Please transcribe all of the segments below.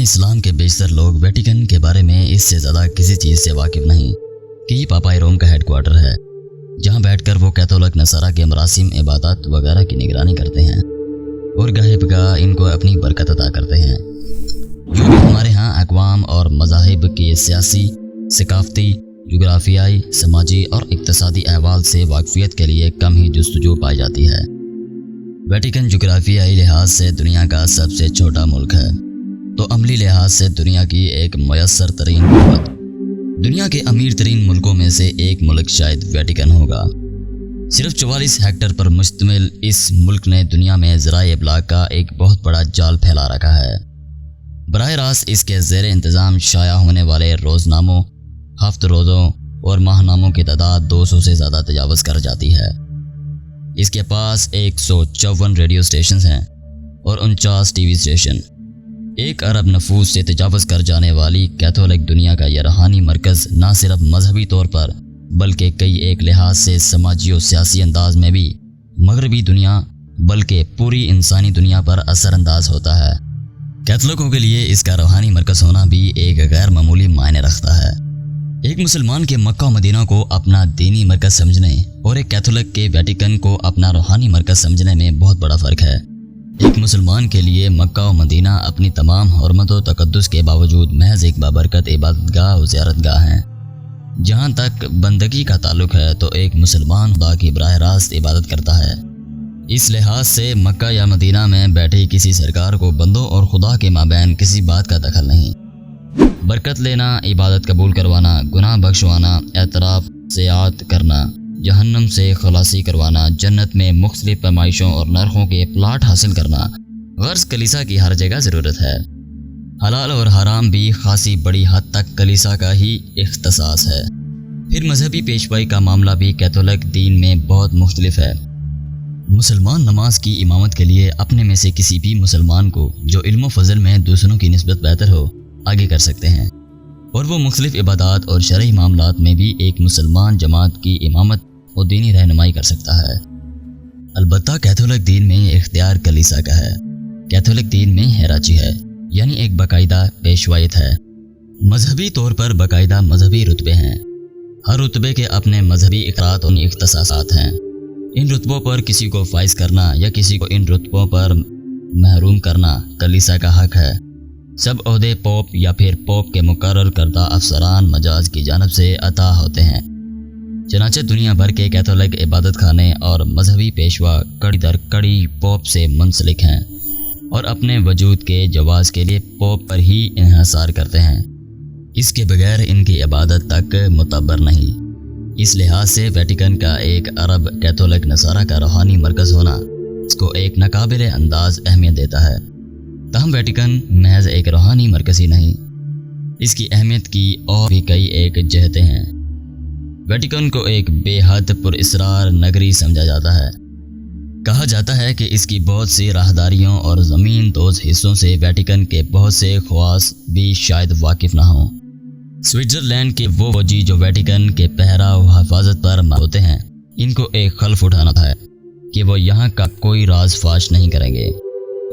اسلام کے بیشتر لوگ ویٹیکن کے بارے میں اس سے زیادہ کسی چیز سے واقف نہیں کہ یہ پاپا روم کا ہیڈ کوارٹر ہے، جہاں بیٹھ کر وہ کیتھولک نصارہ کے مراسم، عبادات وغیرہ کی نگرانی کرتے ہیں اور گاہے بگاہ ان کو اپنی برکت عطا کرتے ہیں۔ جو بھی ہمارے ہاں اقوام اور مذاہب کی سیاسی، ثقافتی، جغرافیائی، سماجی اور اقتصادی احوال سے واقفیت کے لیے کم ہی جستجو پائی جاتی ہے۔ ویٹیکن جغرافیائی لحاظ سے دنیا کا سب سے چھوٹا ملک ہے، تو عملی لحاظ سے دنیا کی ایک میسر ترین قوت۔ دنیا کے امیر ترین ملکوں میں سے ایک ملک شاید ویٹیکن ہوگا۔ صرف 44 ہیکٹر پر مشتمل اس ملک نے دنیا میں ذرائع ابلاغ کا ایک بہت بڑا جال پھیلا رکھا ہے۔ براہ راست اس کے زیر انتظام شائع ہونے والے روزناموں، ہفت روزوں اور ماہ ناموں کی تعداد 200 سے زیادہ تجاوز کر جاتی ہے۔ اس کے پاس 154 ریڈیو سٹیشنز ہیں اور 49 ٹی وی سٹیشن۔ 1 ارب نفوس سے تجاوز کر جانے والی کیتھولک دنیا کا یہ روحانی مرکز نہ صرف مذہبی طور پر بلکہ کئی ایک لحاظ سے سماجی و سیاسی انداز میں بھی مغربی دنیا بلکہ پوری انسانی دنیا پر اثر انداز ہوتا ہے۔ کیتھولکوں کے لیے اس کا روحانی مرکز ہونا بھی ایک غیر معمولی معنی رکھتا ہے۔ ایک مسلمان کے مکہ و مدینہ کو اپنا دینی مرکز سمجھنے اور ایک کیتھولک کے ویٹیکن کو اپنا روحانی مرکز سمجھنے میں بہت بڑا فرق ہے۔ ایک مسلمان کے لیے مکہ و مدینہ اپنی تمام حرمت و تقدس کے باوجود محض ایک بابرکت عبادت گاہ و زیارت گاہ ہیں۔ جہاں تک بندگی کا تعلق ہے تو ایک مسلمان خدا کی براہ راست عبادت کرتا ہے۔ اس لحاظ سے مکہ یا مدینہ میں بیٹھی کسی سرکار کو بندوں اور خدا کے مابین کسی بات کا دخل نہیں۔ برکت لینا، عبادت قبول کروانا، گناہ بخشوانا، اعتراف سے عاد کرنا، جہنم سے خلاصی کروانا، جنت میں مختلف پیمائشوں اور نرخوں کے پلاٹ حاصل کرنا، غرض کلیسا کی ہر جگہ ضرورت ہے۔ حلال اور حرام بھی خاصی بڑی حد تک کلیسا کا ہی اختصاص ہے۔ پھر مذہبی پیشوائی کا معاملہ بھی کیتھولک دین میں بہت مختلف ہے۔ مسلمان نماز کی امامت کے لیے اپنے میں سے کسی بھی مسلمان کو جو علم و فضل میں دوسروں کی نسبت بہتر ہو آگے کر سکتے ہیں، اور وہ مختلف عبادات اور شرعی معاملات میں بھی ایک مسلمان جماعت کی امامت اور دینی رہنمائی کر سکتا ہے۔ البتہ کیتھولک دین میں یہ اختیار کلیسا کا ہے۔ کیتھولک دین میں ہیراچی ہے، یعنی ایک باقاعدہ پیشوائیت ہے۔ مذہبی طور پر باقاعدہ مذہبی رتبے ہیں۔ ہر رتبے کے اپنے مذہبی اقرارات اور اختصاصات ہیں۔ ان رتبوں پر کسی کو فائز کرنا یا کسی کو ان رتبوں پر محروم کرنا کلیسا کا حق ہے۔ سب عہدے پوپ یا پھر پوپ کے مقرر کردہ افسران مجاز کی جانب سے عطا ہوتے ہیں۔ چنانچہ دنیا بھر کے کیتھولک عبادت خانے اور مذہبی پیشوا کڑی در کڑی پوپ سے منسلک ہیں اور اپنے وجود کے جواز کے لیے پوپ پر ہی انحصار کرتے ہیں۔ اس کے بغیر ان کی عبادت تک معتبر نہیں۔ اس لحاظ سے ویٹیکن کا ایک عرب کیتھولک نصارہ کا روحانی مرکز ہونا اس کو ایک ناقابل انداز اہمیت دیتا ہے۔ تاہم ویٹیکن محض ایک روحانی مرکز ہی نہیں، اس کی اہمیت کی اور بھی کئی ایک جہتیں ہیں۔ ویٹیکن کو ایک بے حد پراسرار نگری سمجھا جاتا ہے۔ کہا جاتا ہے کہ اس کی بہت سی راہداریوں اور زمین دوز حصوں سے ویٹیکن کے بہت سے خواص بھی شاید واقف نہ ہوں۔ سوئٹزرلینڈ کے وہ فوجی جو ویٹیکن کے پہرا و حفاظت پر ہوتے ہیں، ان کو ایک خلف اٹھانا ہے کہ وہ یہاں کا کوئی راز فاش نہیں کریں گے۔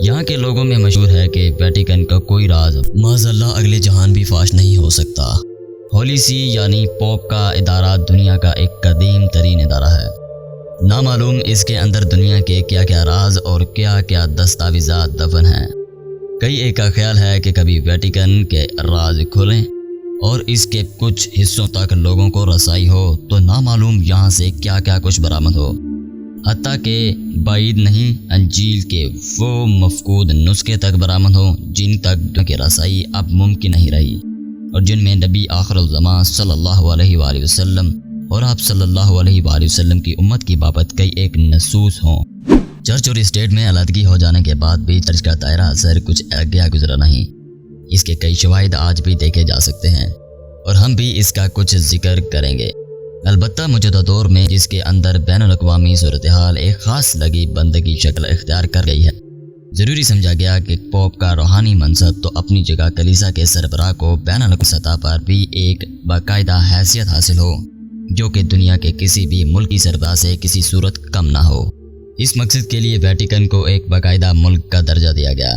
یہاں کے لوگوں میں مشہور ہے کہ ویٹیکن کا کوئی راز معاذ اللہ اگلے جہان بھی فاش نہیں ہو سکتا۔ ہولی سی یعنی پوپ کا ادارہ دنیا کا ایک قدیم ترین ادارہ ہے۔ نامعلوم اس کے اندر دنیا کے کیا کیا راز اور کیا کیا دستاویزات دفن ہیں۔ کئی ایک کا خیال ہے کہ کبھی ویٹیکن کے راز کھلیں اور اس کے کچھ حصوں تک لوگوں کو رسائی ہو تو نامعلوم یہاں سے کیا کیا کچھ برآمد ہو، حتیٰ کہ بعید نہیں انجیل کے وہ مفقود نسخے تک برآمد ہوں جن تک کی رسائی اب ممکن نہیں رہی، اور جن میں نبی آخر الزمان صلی اللہ علیہ وآلہ وسلم اور آپ صلی اللہ علیہ وآلہ وسلم کی امت کی بابت کئی ایک نصوص ہوں۔ چرچ اور اسٹیٹ میں علیحدگی ہو جانے کے بعد بھی چرچ کا دائرہ اثر کچھ گیا گزرا نہیں۔ اس کے کئی شواہد آج بھی دیکھے جا سکتے ہیں اور ہم بھی اس کا کچھ ذکر کریں گے۔ البتہ موجودہ دور میں جس کے اندر بین الاقوامی صورتحال ایک خاص لگی بندگی شکل اختیار کر گئی ہے، ضروری سمجھا گیا کہ پوپ کا روحانی منصب تو اپنی جگہ کلیسا کے سربراہ کو بین الاقوامی سطح پر بھی ایک باقاعدہ حیثیت حاصل ہو جو کہ دنیا کے کسی بھی ملکی سربراہ سے کسی صورت کم نہ ہو۔ اس مقصد کے لیے ویٹیکن کو ایک باقاعدہ ملک کا درجہ دیا گیا۔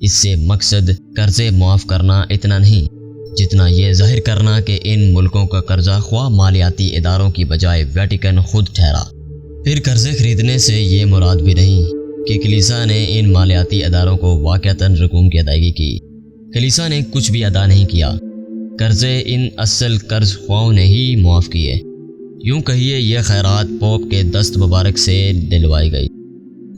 اس سے مقصد قرضے معاف کرنا اتنا نہیں جتنا یہ ظاہر کرنا کہ ان ملکوں کا قرضہ خواہ مالیاتی اداروں کی بجائے ویٹیکن خود ٹھہرا۔ پھر قرضے خریدنے سے یہ مراد بھی نہیں کہ کلیسا نے ان مالیاتی اداروں کو واقعتاً رقوم کی ادائیگی کی۔ کلیسا نے کچھ بھی ادا نہیں کیا، قرضے ان اصل قرض خواہوں نے ہی معاف کیے۔ یوں کہیے یہ خیرات پوپ کے دست مبارک سے دلوائی گئی۔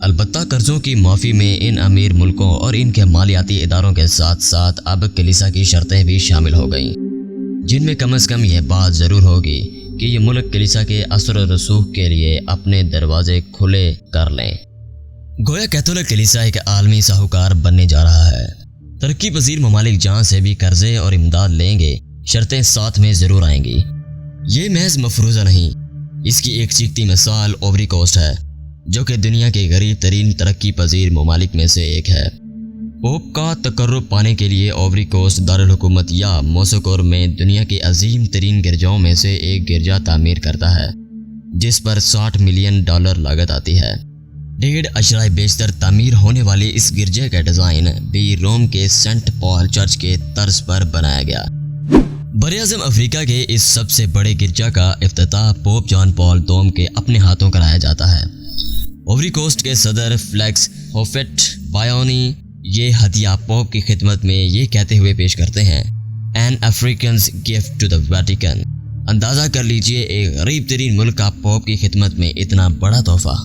البتہ قرضوں کی معافی میں ان امیر ملکوں اور ان کے مالیاتی اداروں کے ساتھ ساتھ اب کلیسا کی شرطیں بھی شامل ہو گئیں، جن میں کم از کم یہ بات ضرور ہوگی کہ یہ ملک کلیسا کے اثر و رسوخ کے لیے اپنے دروازے کھلے کر لیں۔ گویا کیتھولک کلیسا ایک عالمی ساہوکار بننے جا رہا ہے۔ ترقی پذیر ممالک جہاں سے بھی قرضے اور امداد لیں گے، شرطیں ساتھ میں ضرور آئیں گی۔ یہ محض مفروضہ نہیں، اس کی ایک چیختی مثال اوبری کوسٹ ہے، جو کہ دنیا کے غریب ترین ترقی پذیر ممالک میں سے ایک ہے۔ پوپ کا تقرب پانے کے لیے اوبری کوسٹ دارالحکومت یا موسوکور میں دنیا کے عظیم ترین گرجاؤں میں سے ایک گرجا تعمیر کرتا ہے، جس پر $60 ملین لاگت آتی ہے۔ 1.5 اشرائے بیشتر تعمیر ہونے والے اس گرجے کا ڈیزائن بھی روم کے سینٹ پال چرچ کے طرز پر بنایا گیا۔ براعظم افریقہ کے اس سب سے بڑے گرجا کا افتتاح پوپ جان پال دوم کے اپنے ہاتھوں کرایا جاتا ہے۔ اوبری کوسٹ کے صدر فلیکس ہوفٹ بایونی یہ ہدیہ پوپ کی خدمت میں یہ کہتے ہوئے پیش کرتے ہیں، "An African's gift to the Vatican"۔ اندازہ کر لیجئے ایک غریب ترین ملک کا پوپ کی خدمت میں اتنا بڑا تحفہ۔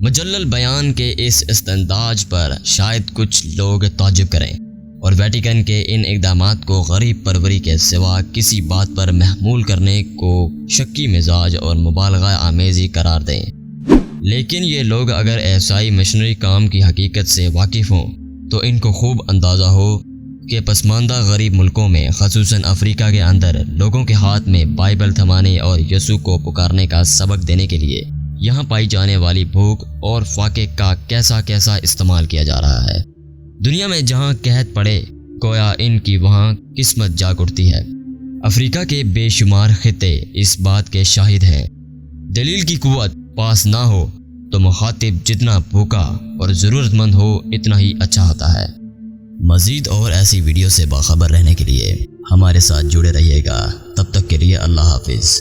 مجلل بیان کے اس استنداج پر شاید کچھ لوگ تعجب کریں اور ویٹیکن کے ان اقدامات کو غریب پروری کے سوا کسی بات پر محمول کرنے کو شکی مزاج اور مبالغہ آمیزی قرار دیں۔ لیکن یہ لوگ اگر عیسائی مشنری کام کی حقیقت سے واقف ہوں تو ان کو خوب اندازہ ہو کہ پسماندہ غریب ملکوں میں خصوصاً افریقہ کے اندر لوگوں کے ہاتھ میں بائبل تھمانے اور یسوع کو پکارنے کا سبق دینے کے لیے یہاں پائی جانے والی بھوک اور فاقے کا کیسا استعمال کیا جا رہا ہے۔ دنیا میں جہاں قحط پڑے گویا ان کی وہاں قسمت جاگ اٹھتی ہے۔ افریقہ کے بے شمار خطے اس بات کے شاہد ہیں۔ دلیل کی قوت پاس نہ ہو تو مخاطب جتنا بھوکا اور ضرورت مند ہو اتنا ہی اچھا ہوتا ہے۔ مزید اور ایسی ویڈیو سے باخبر رہنے کے لیے ہمارے ساتھ جڑے رہیے گا۔ تب تک کے لیے اللہ حافظ۔